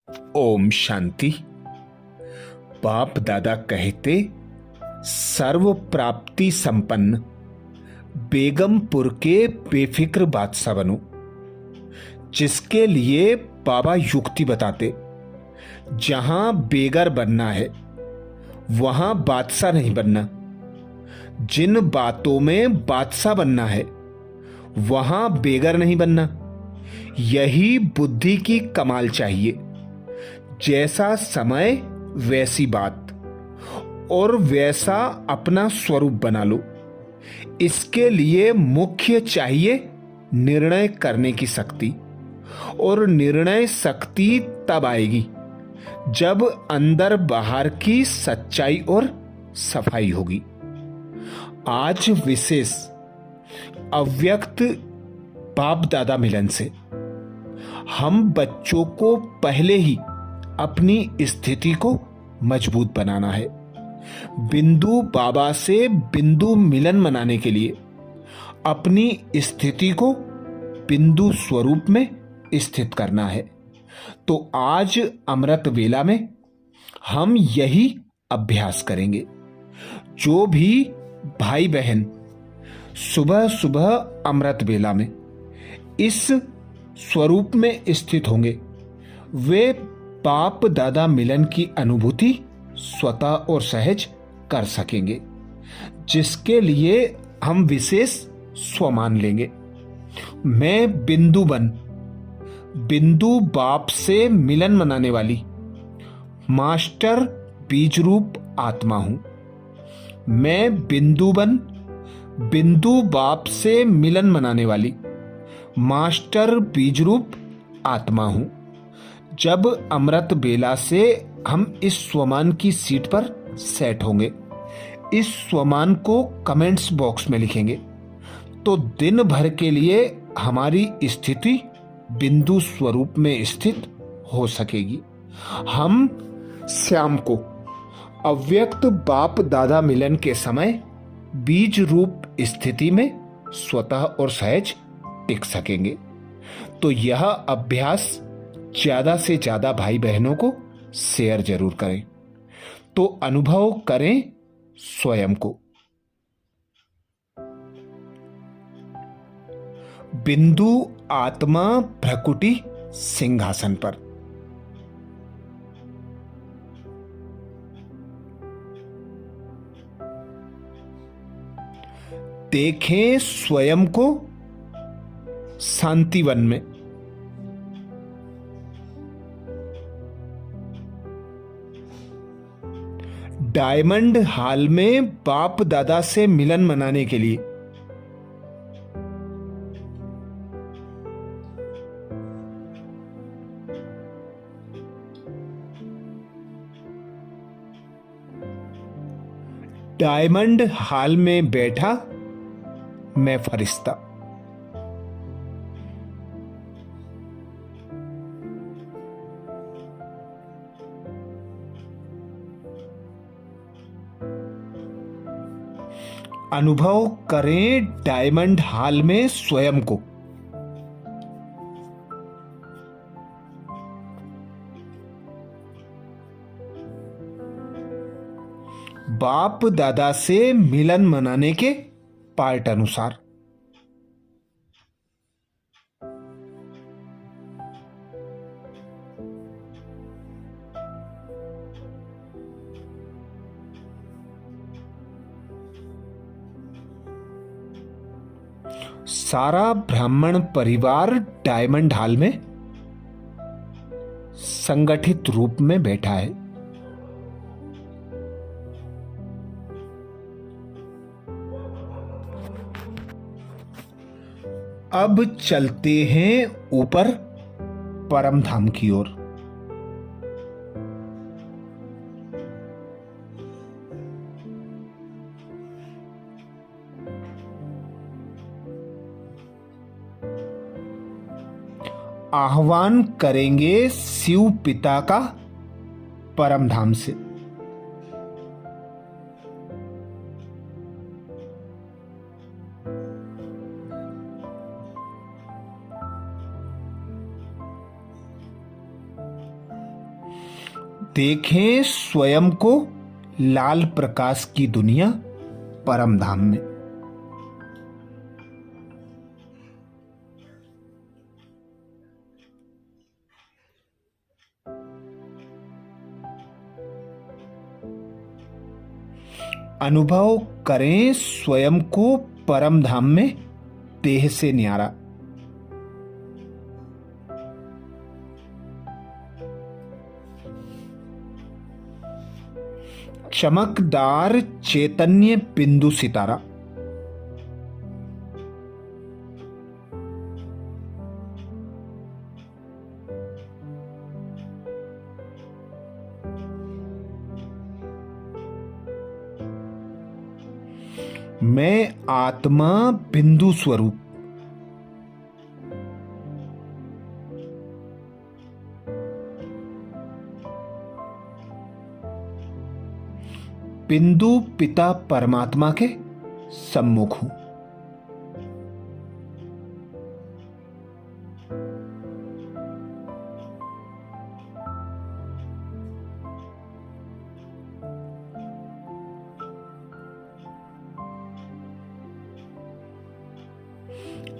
ओम शांति। बाप दादा कहते, सर्व प्राप्ति संपन्न बेगमपुर के बेफिक्र बादशाह बनो। जिसके लिए बाबा युक्ति बताते, जहां बेगर बनना है वहां बादशाह नहीं बनना। जिन बातों में बादशाह बनना है वहां बेगर नहीं बनना। यही बुद्धि की कमाल चाहिए। जैसा समय वैसी बात और वैसा अपना स्वरूप बना लो। इसके लिए मुख्य चाहिए निर्णय करने की शक्ति। और निर्णय शक्ति तब आएगी जब अंदर बाहर की सच्चाई और सफाई होगी। आज विशेष अव्यक्त बाप दादा मिलन से हम बच्चों को पहले ही अपनी स्थिति को मजबूत बनाना है। बिंदु बाबा से बिंदु मिलन मनाने के लिए अपनी स्थिति को बिंदु स्वरूप में स्थित करना है। तो आज अमृत वेला में हम यही अभ्यास करेंगे। जो भी भाई बहन सुबह सुबह अमृत वेला में इस स्वरूप में स्थित होंगे, वे बाप दादा मिलन की अनुभूति स्वतः और सहज कर सकेंगे। जिसके लिए हम विशेष स्वमान लेंगे। मैं बिंदु बिंदु बाप से मिलन मनाने वाली मास्टर बीज रूप आत्मा हूं। मैं बिंदु बिंदु बाप से मिलन मनाने वाली मास्टर बीज रूप आत्मा हूं। जब अमृत बेला से हम इस स्वमान की सीट पर सेट होंगे, इस स्वमान को कमेंट्स बॉक्स में लिखेंगे, तो दिन भर के लिए हमारी स्थिति बिंदु स्वरूप में स्थित हो सकेगी। हम शाम को अव्यक्त बाप दादा मिलन के समय बीज रूप स्थिति में स्वतः और सहज टिक सकेंगे। तो यह अभ्यास ज्यादा से ज्यादा भाई बहनों को शेयर जरूर करें, तो अनुभव करें स्वयं को। बिंदु आत्मा भ्रकुटी सिंहासन पर। देखें स्वयं को शांतिवन में। डायमंड हॉल में बाप दादा से मिलन मनाने के लिए डायमंड हॉल में बैठा मैं फरिश्ता। अनुभव करें डायमंड हॉल में स्वयं को। बाप दादा से मिलन मनाने के पार्ट अनुसार। सारा ब्राह्मण परिवार डायमंड हॉल में संगठित रूप में बैठा है। अब चलते हैं ऊपर परम धाम की ओर। आह्वान करेंगे शिव पिता का परम धाम से। देखें स्वयं को लाल प्रकाश की दुनिया परम धाम में। अनुभव करें स्वयं को परम धाम में देह से न्यारा। चमकदार चैतन्य बिंदु सितारा। मैं आत्मा बिंदु स्वरूप। बिंदु पिता परमात्मा के सम्मुख हूं।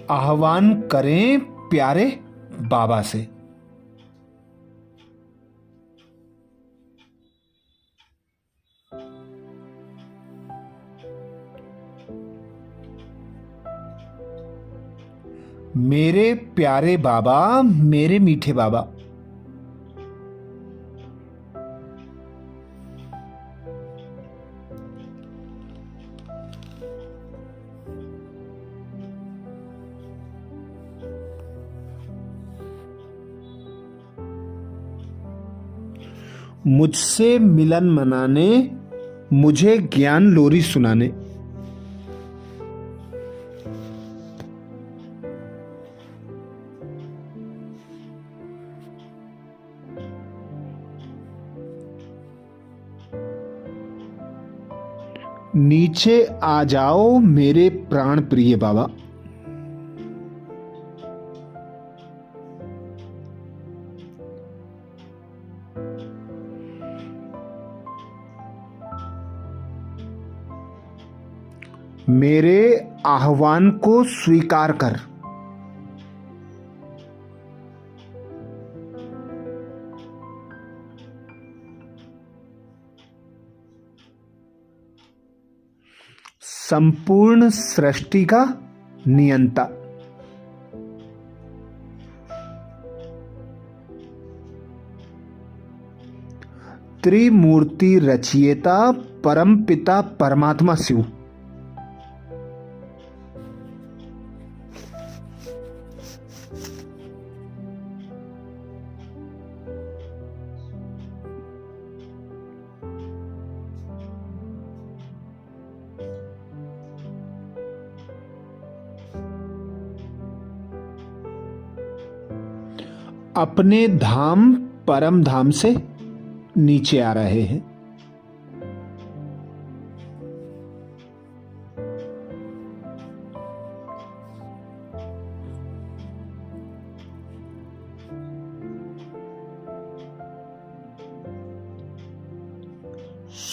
आह्वान करें प्यारे बाबा से। मेरे प्यारे बाबा, मेरे मीठे बाबा, मुझसे मिलन मनाने, मुझे ज्ञान लोरी सुनाने। नीचे आ जाओ मेरे प्राण प्रिय बाबा। मेरे आह्वान को स्वीकार कर। संपूर्ण सृष्टि का नियंता। त्रिमूर्ति रचयिता परम पिता परमात्मा शिव। अपने धाम परम धाम से नीचे आ रहे हैं।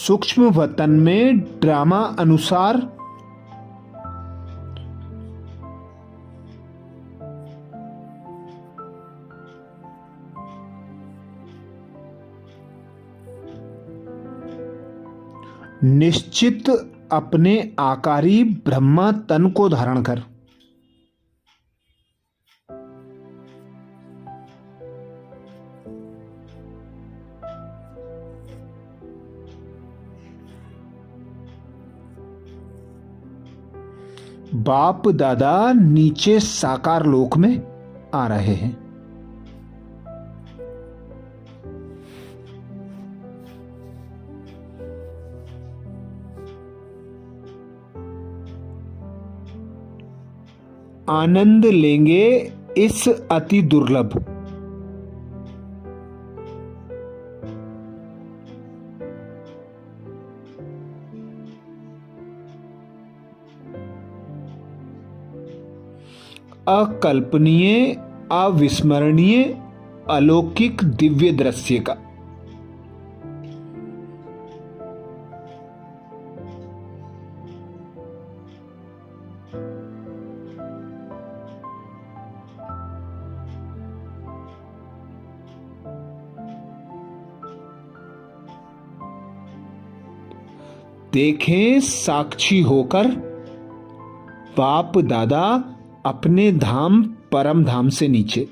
सूक्ष्म वतन में ड्रामा अनुसार निश्चित अपने आकारी ब्रह्मा तन को धारण कर। बाप दादा नीचे साकार लोक में आ रहे हैं। आनंद लेंगे इस अति दुर्लभ अकल्पनीय, अविस्मरणीय, अलौकिक दिव्य दृश्य का। देखें साक्षी होकर बाप दादा अपने धाम परम धाम से नीचे।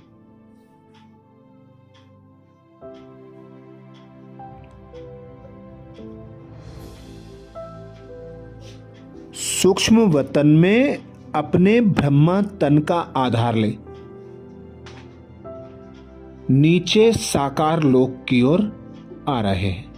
सूक्ष्म वतन में अपने ब्रह्मा तन का आधार ले, नीचे साकार लोक की ओर आ रहे हैं।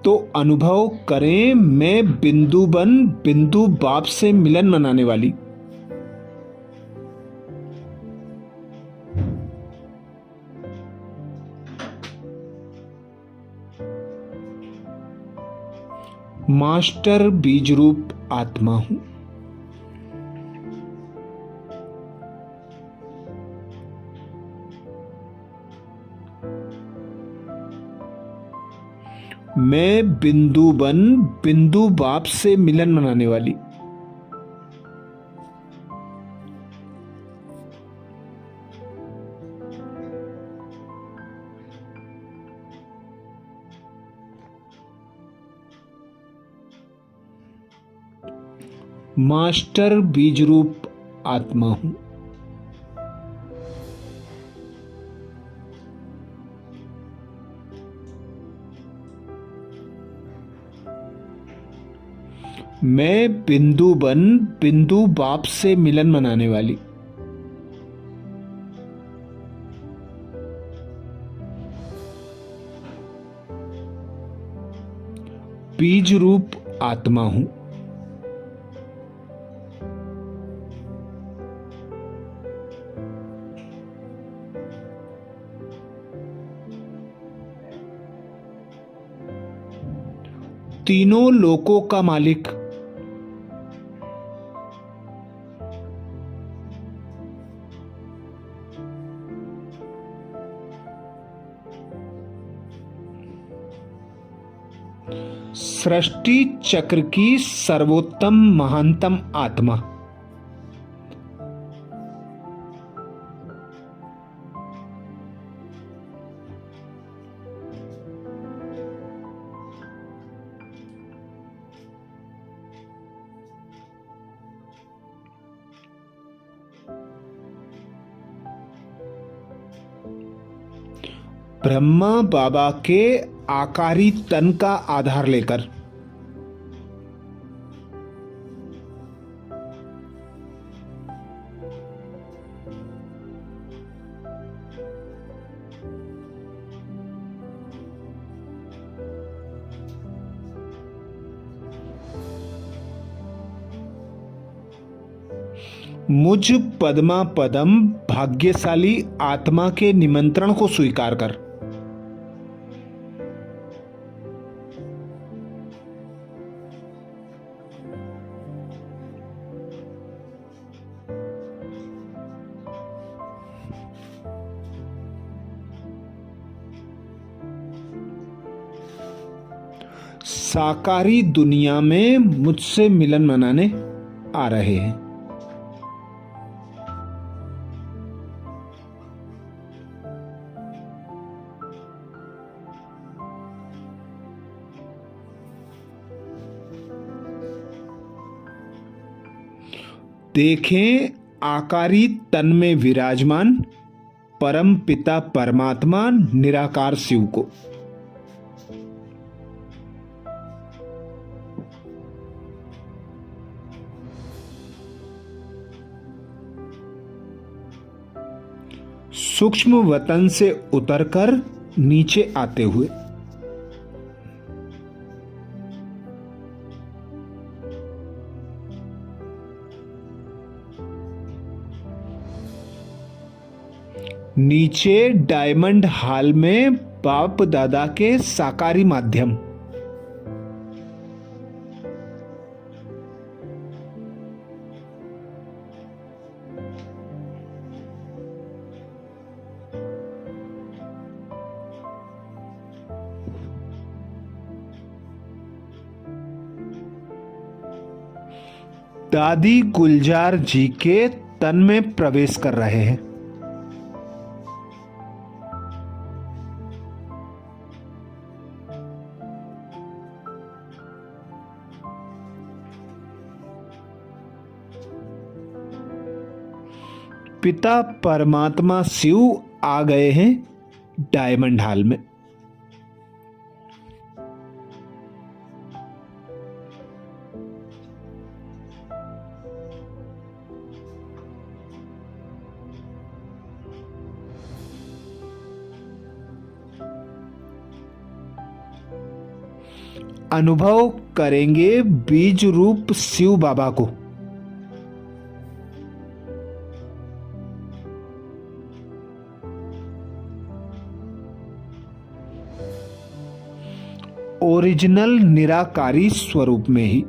तो अनुभव करें, मैं बिंदु बन बिंदु बाप से मिलन मनाने वाली मास्टर बीज रूप आत्मा हूं। मैं बिंदु बन बिंदु बाप से मिलन मनाने वाली मास्टर बीज रूप आत्मा हूं। मैं बिंदु बन बिंदु बाप से मिलन मनाने वाली बीज रूप आत्मा हूं। तीनों लोकों का मालिक सृष्टि चक्र की सर्वोत्तम महानतम आत्मा ब्रह्मा बाबा के आकारी तन का आधार लेकर मुझ पद्मा पदम भाग्यशाली आत्मा के निमंत्रण को स्वीकार कर साकारी दुनिया में मुझसे मिलन मनाने आ रहे हैं। देखें आकारी तन में विराजमान परम पिता परमात्मा निराकार शिव को। सूक्ष्म वतन से उतरकर नीचे आते हुए नीचे डायमंड हॉल में बाप दादा के साकारी माध्यम दादी गुलजार जी के तन में प्रवेश कर रहे हैं। पिता परमात्मा शिव आ गए हैं डायमंड हॉल में। अनुभव करेंगे बीज रूप शिव बाबा को। ओरिजिनल निराकारी स्वरूप में ही।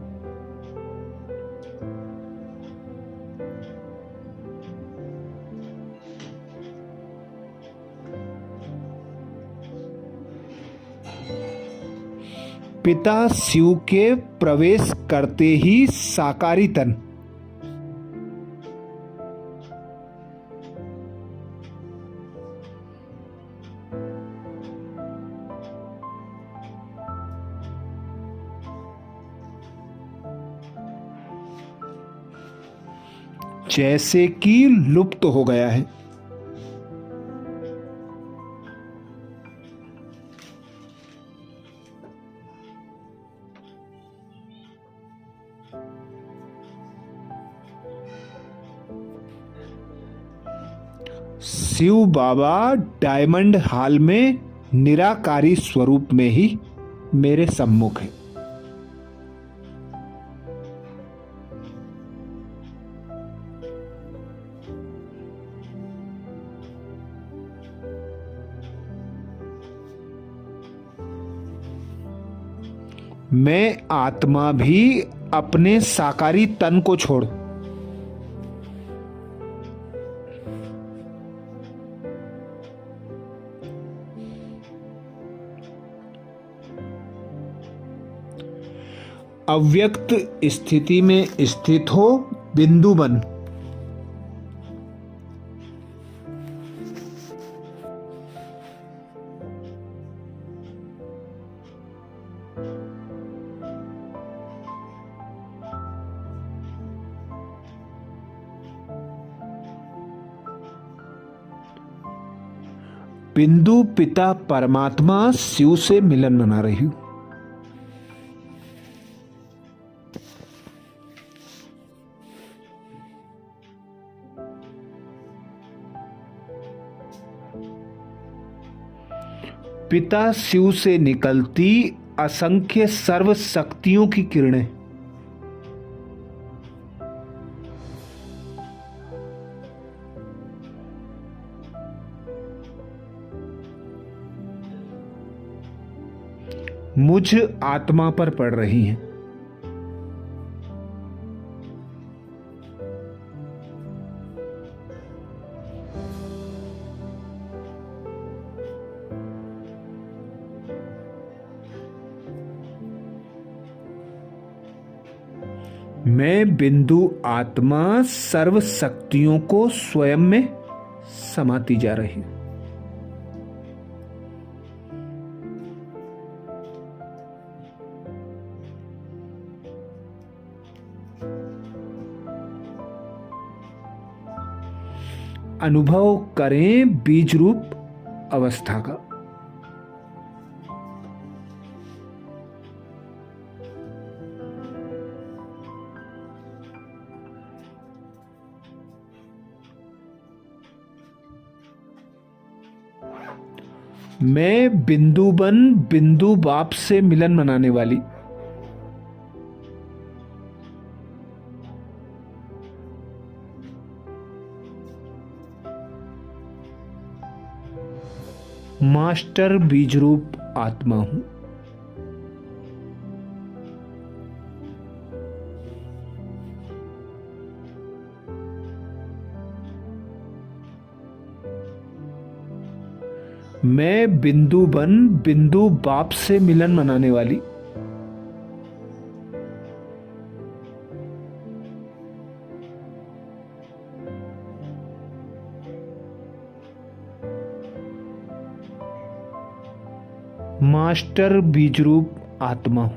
पिता शिव के प्रवेश करते ही साकारी तन जैसे कि लुप्त हो गया है। शिव बाबा डायमंड हॉल में निराकारी स्वरूप में ही मेरे सम्मुख है। मैं आत्मा भी अपने साकारी तन को छोड़ अव्यक्त स्थिति में स्थित हो बिंदु बन बिंदु पिता परमात्मा शिव से मिलन मना रही हूं। पिता शिव से निकलती असंख्य सर्व शक्तियों की किरणें मुझ आत्मा पर पड़ रही हैं। मैं बिंदु आत्मा सर्व शक्तियों को स्वयं में समाती जा रही हूं। अनुभव करें बीज रूप अवस्था का। मैं बिंदु बन बिंदु बाप से मिलन मनाने वाली मास्टर बीज रूप आत्मा हूं। मैं बिंदु बन बिंदु बाप से मिलन मनाने वाली मास्टर बीजरूप आत्मा हूं।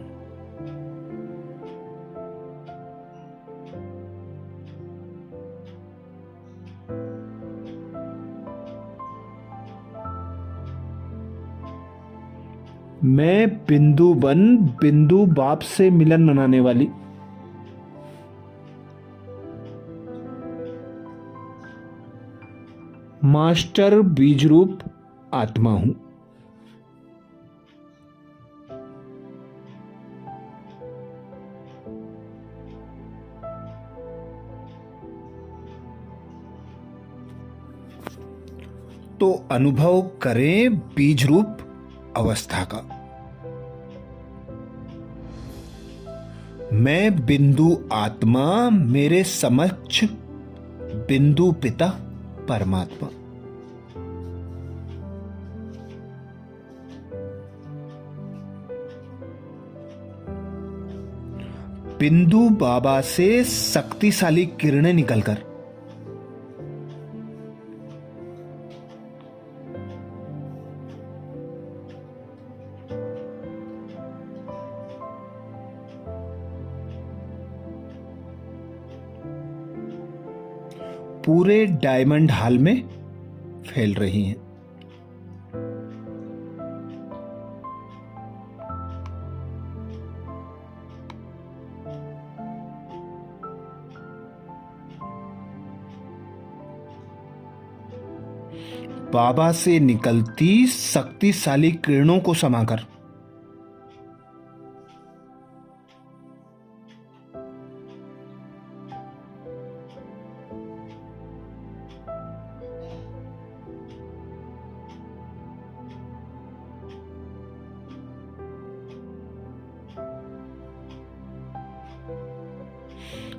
मैं बिंदु बन बिंदु बाप से मिलन मनाने वाली मास्टर बीजरूप आत्मा हूं। तो अनुभव करें बीज रूप अवस्था का। मैं बिंदु आत्मा, मेरे समक्ष बिंदु पिता परमात्मा। बिंदु बाबा से शक्तिशाली किरणें निकलकर पूरे डायमंड हॉल में फैल रही हैं। बाबा से निकलती शक्तिशाली किरणों को समाकर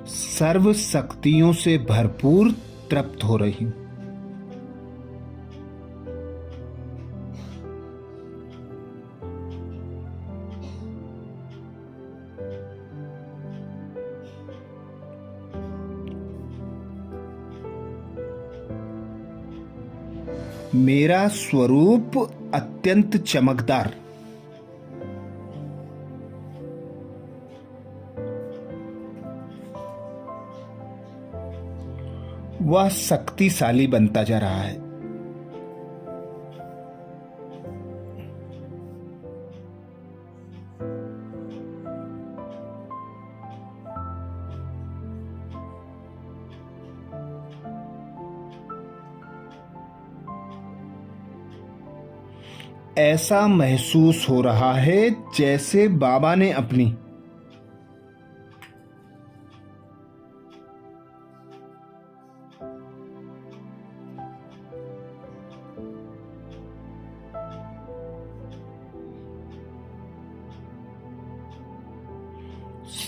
सर्व शक्तियों से भरपूर तृप्त हो रही हूं। मेरा स्वरूप अत्यंत चमकदार, वह शक्तिशाली बनता जा रहा है। ऐसा महसूस हो रहा है जैसे बाबा ने अपनी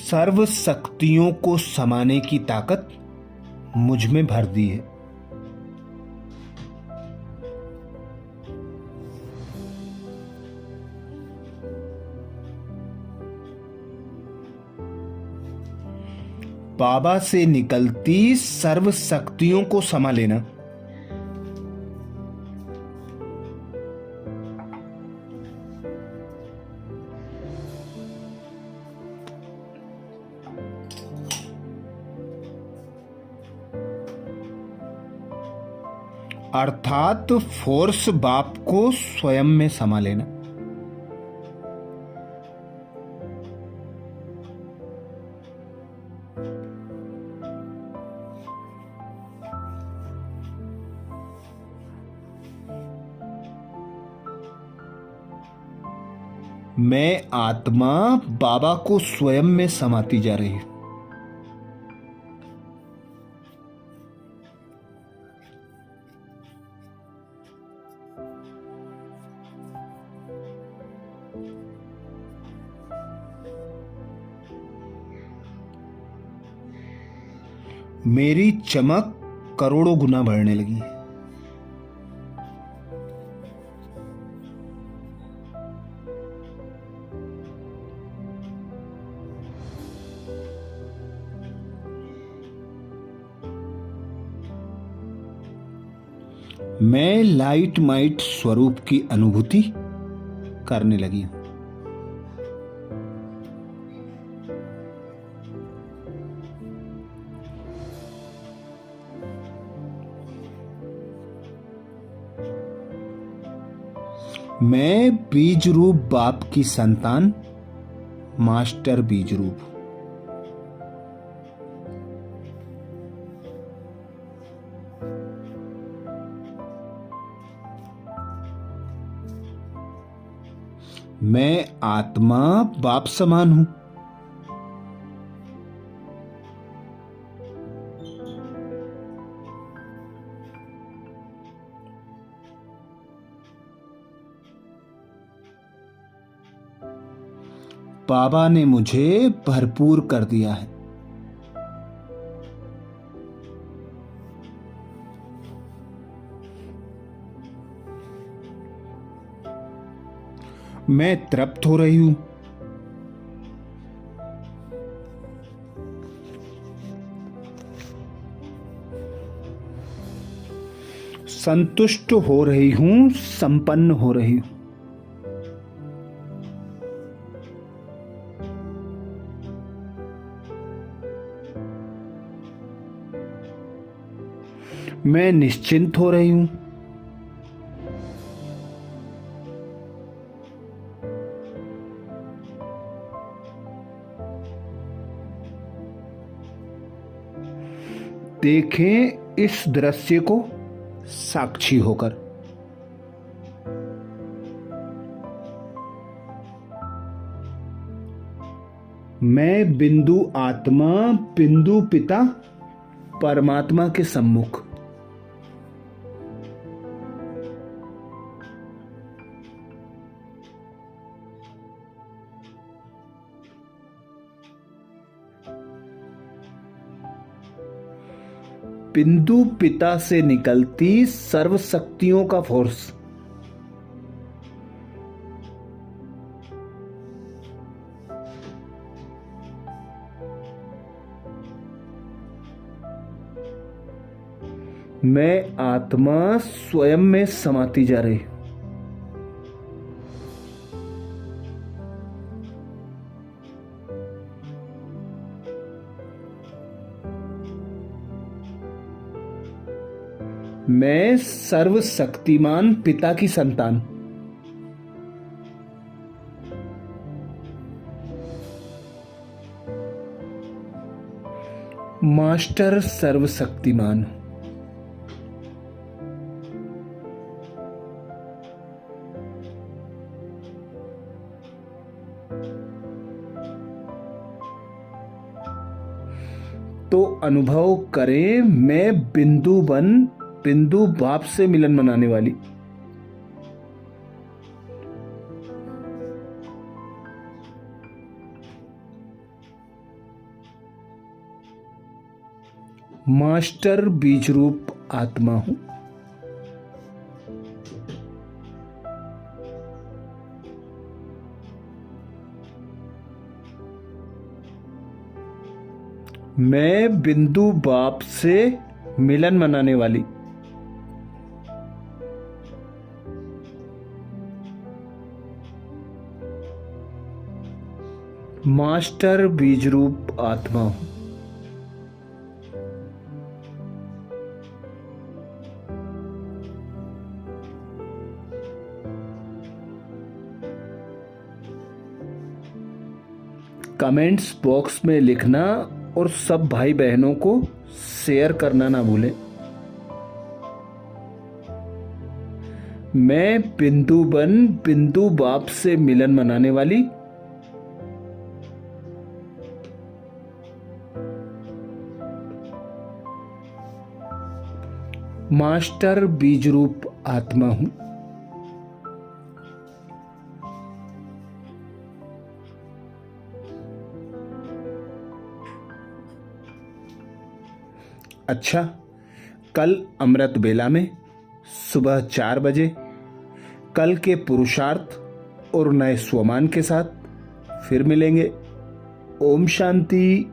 सर्व शक्तियों को समाने की ताकत मुझ में भर दी है। बाबा से निकलती सर्व शक्तियों को समा लेना अर्थात फोर्स बाप को स्वयं में समा लेना। मैं आत्मा बाबा को स्वयं में समाती जा रही हूं। मेरी चमक करोड़ों गुना बढ़ने लगी। मैं लाइट माइट स्वरूप की अनुभूति करने लगी हूं। मैं बीज रूप बाप की संतान मास्टर बीज रूप हूं। मैं आत्मा बाप समान हूं। बाबा ने मुझे भरपूर कर दिया है। मैं तृप्त हो रही हूं। संतुष्ट हो रही हूं, संपन्न हो रही हूं। मैं निश्चिंत हो रही हूं। देखें इस दृश्य को साक्षी होकर। मैं बिंदु आत्मा, बिंदु पिता, परमात्मा के सम्मुख। बिंदु पिता से निकलती सर्व शक्तियों का फोर्स मैं आत्मा स्वयं में समाती जा रही हूं। मैं सर्वशक्तिमान पिता की संतान। मास्टर सर्वशक्तिमान। तो अनुभव करें, मैं बिंदु बिंदु बाप से मिलन मनाने वाली। मास्टर बीज रूप आत्मा हूं। मैं बिंदु बाप से मिलन मनाने वाली। मास्टर बीज रूप आत्मा हूं। कमेंट्स बॉक्स में लिखना और सब भाई बहनों को शेयर करना ना भूलें। मैं बिंदु बाप से मिलन मनाने वाली। मास्टर बीज रूप आत्मा हूं। अच्छा, कल अमृत बेला में सुबह 4 बजे कल के पुरुषार्थ और नए स्वमान के साथ फिर मिलेंगे। ओम शांति।